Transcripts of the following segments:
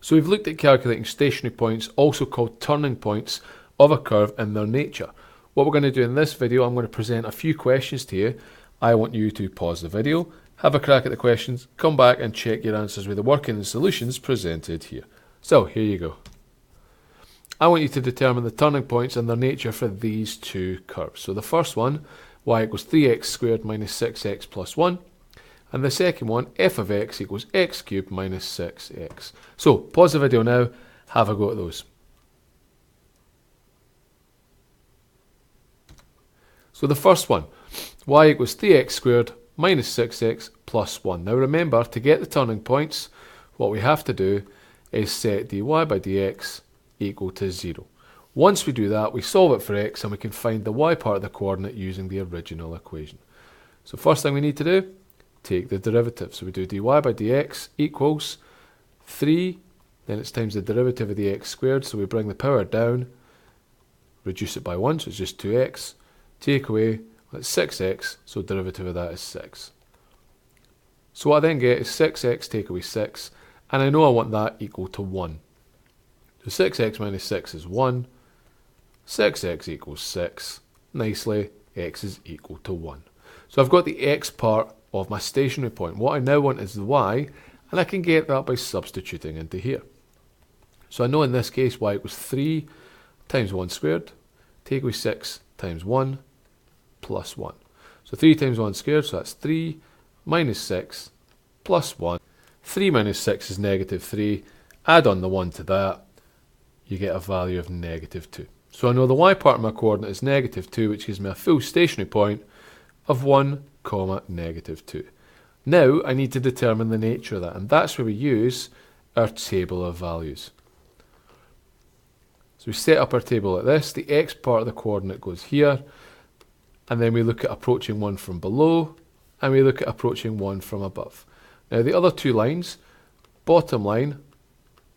So we've looked at calculating stationary points, also called turning points, of a curve and their nature. What we're going to do in this video, I'm going to present a few questions to you. I want you to pause the video, have a crack at the questions, come back and check your answers with the working and solutions presented here. So here you go. I want you to determine the turning points and their nature for these two curves. So the first one, y equals 3x squared minus 6x plus 1. And the second one, f of x equals x cubed minus 6x. So pause the video now, have a go at those. So the first one, y equals 3x squared minus 6x plus 1. Now remember, to get the turning points, what we have to do is set dy by dx equal to 0. Once we do that, we solve it for x and we can find the y part of the coordinate using the original equation. So first thing we need to do, take the derivative. So we do dy by dx equals 3, then it's times the derivative of the x squared, so we bring the power down, reduce it by 1, so it's just 2x, take away, that's 6x, so derivative of that is 6. So what I then get is 6x take away 6, and I know I want that equal to 1. So 6x minus 6 is 1, 6x equals 6, nicely, x is equal to 1. So I've got the x part of my stationary point. What I now want is the y, and I can get that by substituting into here. So I know in this case y equals 3 times 1 squared, take away 6 times 1 plus 1. So 3 times 1 squared, so that's 3 minus 6 plus 1. 3 minus 6 is negative 3. Add on the 1 to that, you get a value of negative 2. So I know the y part of my coordinate is negative 2, which gives me a full stationary point of 1, negative 2. Now I need to determine the nature of that, and that's where we use our table of values. So we set up our table like this. The x part of the coordinate goes here, and then we look at approaching 1 from below, and we look at approaching 1 from above. Now the other two lines, bottom line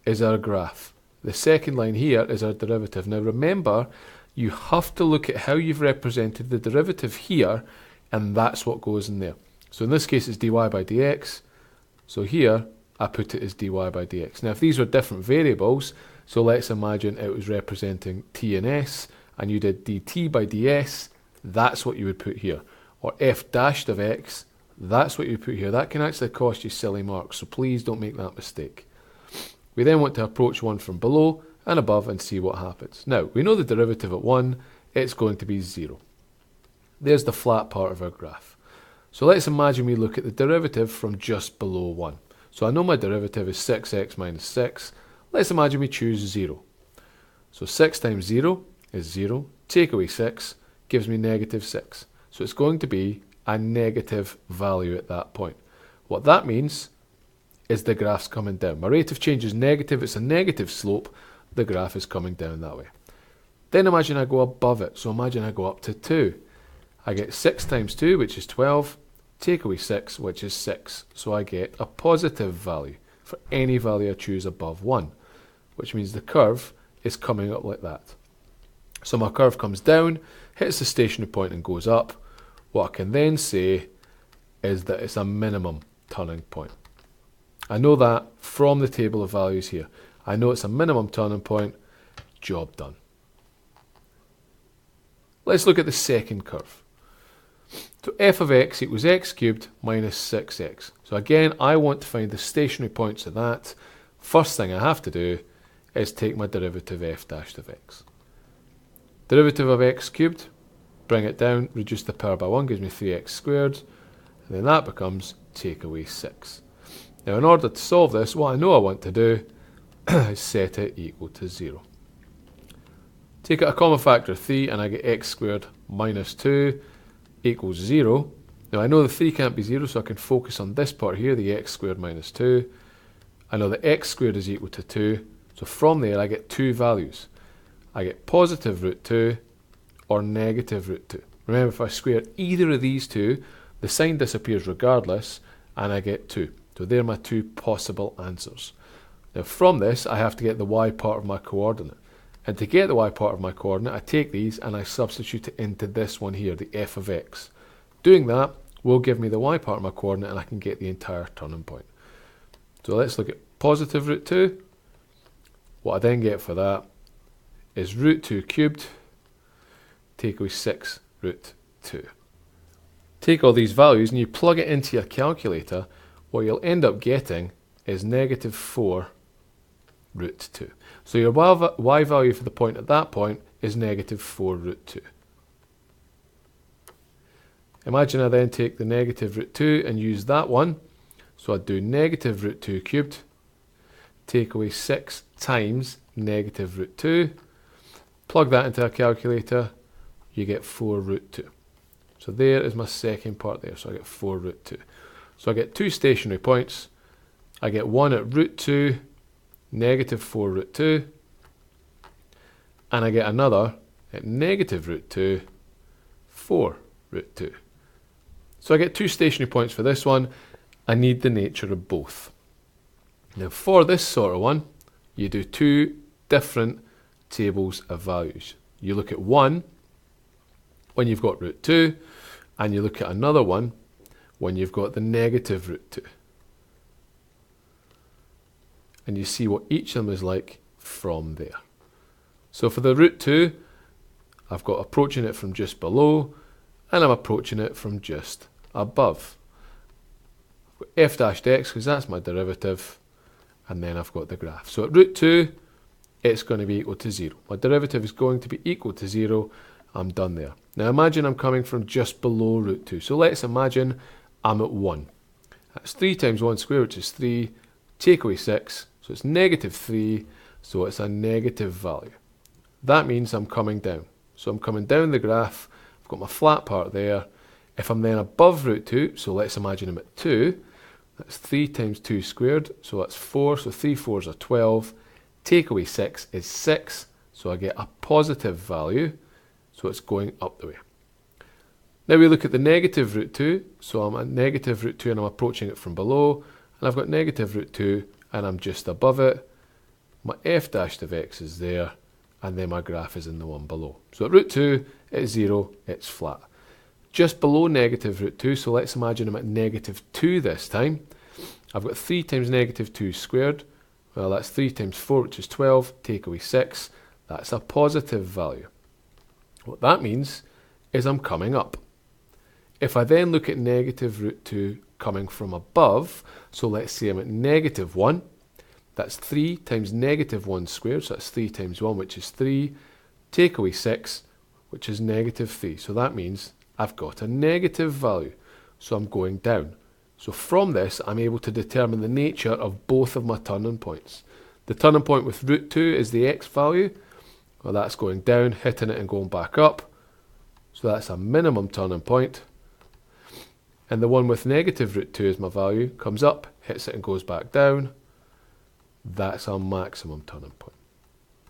is our graph. The second line here is our derivative. Now remember, you have to look at how you've represented the derivative here, and that's what goes in there. So in this case it's dy by dx, so here I put it as dy by dx. Now if these were different variables, so let's imagine it was representing t and s, and you did dt by ds, that's what you would put here. Or f dashed of x, that's what you put here. That can actually cost you silly marks, so please don't make that mistake. We then want to approach 1 from below and above and see what happens. Now, we know the derivative at 1, it's going to be 0. There's the flat part of our graph. So let's imagine we look at the derivative from just below 1. So I know my derivative is 6x minus 6. Let's imagine we choose 0. So 6 times 0 is 0. Take away 6 gives me negative 6. So it's going to be a negative value at that point. What that means is the graph's coming down. My rate of change is negative, it's a negative slope, the graph is coming down that way. Then imagine I go above it, so imagine I go up to 2. I get 6 times 2, which is 12, take away 6, which is 6. So I get a positive value for any value I choose above 1, which means the curve is coming up like that. So my curve comes down, hits the stationary point and goes up. What I can then say is that it's a minimum turning point. I know that from the table of values here. I know it's a minimum turning point, job done. Let's look at the second curve. So f of x equals x cubed minus 6x. So again, I want to find the stationary points of that. First thing I have to do is take my derivative f dashed of x. Derivative of x cubed, bring it down, reduce the power by 1, gives me 3x squared, and then that becomes take away 6. Now in order to solve this, what I know I want to do is set it equal to 0. Take out a common factor of 3 and I get x squared minus 2 equals 0. Now I know the 3 can't be 0, so I can focus on this part here, the x squared minus 2. I know that x squared is equal to 2, so from there I get two values. I get positive root 2 or negative root 2. Remember, if I square either of these two, the sign disappears regardless, and I get 2. So they're my two possible answers. Now from this, I have to get the y part of my coordinate. And to get the y part of my coordinate, I take these and I substitute it into this one here, the f of x. Doing that will give me the y part of my coordinate and I can get the entire turning point. So let's look at positive root 2 What I then get for that is root 2 cubed, take away 6 root 2. Take all these values and you plug it into your calculator, what you'll end up getting is negative 4 root 2. So your y value for the point at that point is negative 4 root 2. Imagine I then take the negative root 2 and use that one. So I'd do negative root 2 cubed, take away 6 times negative root 2, plug that into a calculator, you get 4 root 2. So there is my second part there, so I get 4 root 2. So I get two stationary points. I get one at root 2, negative 4 root 2, and I get another at negative root 2, 4 root 2. So I get two stationary points for this one. I need the nature of both. Now for this sort of one, you do two different tables of values. You look at one when you've got root 2, and you look at another one when you've got the negative root 2. And you see what each of them is like from there. So for the root 2, I've got approaching it from just below, and I'm approaching it from just above. I've got f dashed x because that's my derivative, and then I've got the graph. So at root 2, it's going to be equal to 0. My derivative is going to be equal to 0. I'm done there. Now imagine I'm coming from just below root 2. So let's imagine I'm at 1. That's 3 times 1 squared, which is 3. Take away 6, so it's negative 3. So it's a negative value. That means I'm coming down. So I'm coming down the graph. I've got my flat part there. If I'm then above root 2, so let's imagine I'm at 2. That's 3 times 2 squared, so that's 4. So 3 4s are 12. Take away 6 is 6. So I get a positive value. So it's going up the way. Now we look at the negative root 2. So I'm at negative root 2 and I'm approaching it from below. And I've got negative root 2 and I'm just above it. My f dashed of x is there. And then my graph is in the one below. So at root 2, it's 0, it's flat. Just below negative root 2, so let's imagine I'm at negative 2 this time. I've got 3 times negative 2 squared. Well, that's 3 times 4, which is 12. Take away 6. That's a positive value. What that means is I'm coming up. If I then look at negative root 2 coming from above, so let's say I'm at negative 1. That's 3 times negative 1 squared, so that's 3 times 1, which is 3. Take away 6, which is negative 3. So that means I've got a negative value. So I'm going down. So from this, I'm able to determine the nature of both of my turning points. The turning point with root 2 is the x value. Well, that's going down, hitting it and going back up. So that's a minimum turning point. And the one with negative root 2 as my value comes up, hits it and goes back down. That's our maximum turning point.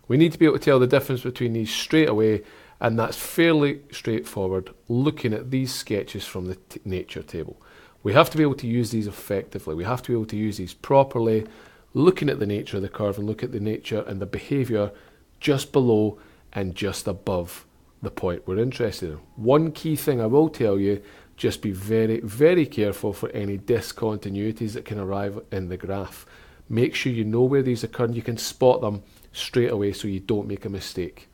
We need to be able to tell the difference between these straight away, and that's fairly straightforward looking at these sketches from the nature table. We have to be able to use these effectively. We have to be able to use these properly, looking at the nature of the curve and look at the nature and the behaviour just below and just above the point we're interested in. One key thing I will tell you, just be very, very careful for any discontinuities that can arrive in the graph. Make sure you know where these occur and you can spot them straight away so you don't make a mistake.